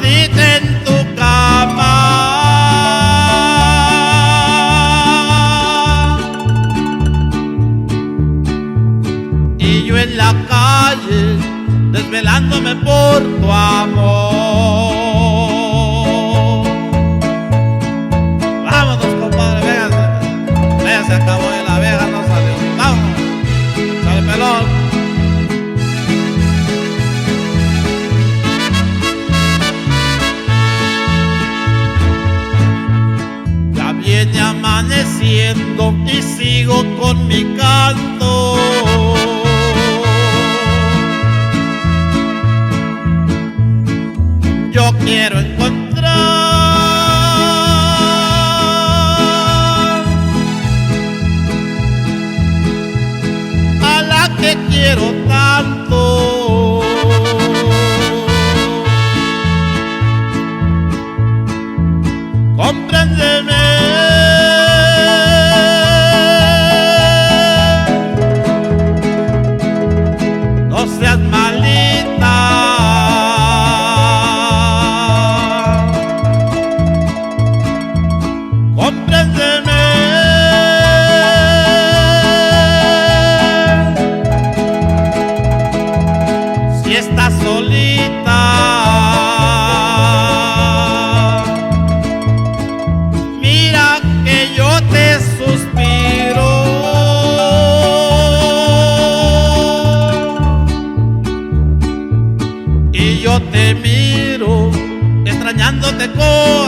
solita en tu cama. Y yo en la calle, desvelándome por tu amor. Vámonos, compadre, véngase. Vea, se acabó y la vieja no salió. Vámonos, sale pelón. Ya viene amaneciendo y sigo con mi canto. Yo quiero encontrar a la que quiero tanto. Compréndeme, no seas malita. Compréndeme, si estás solita. Mira que yo te suspiro y yo te miro extrañándote con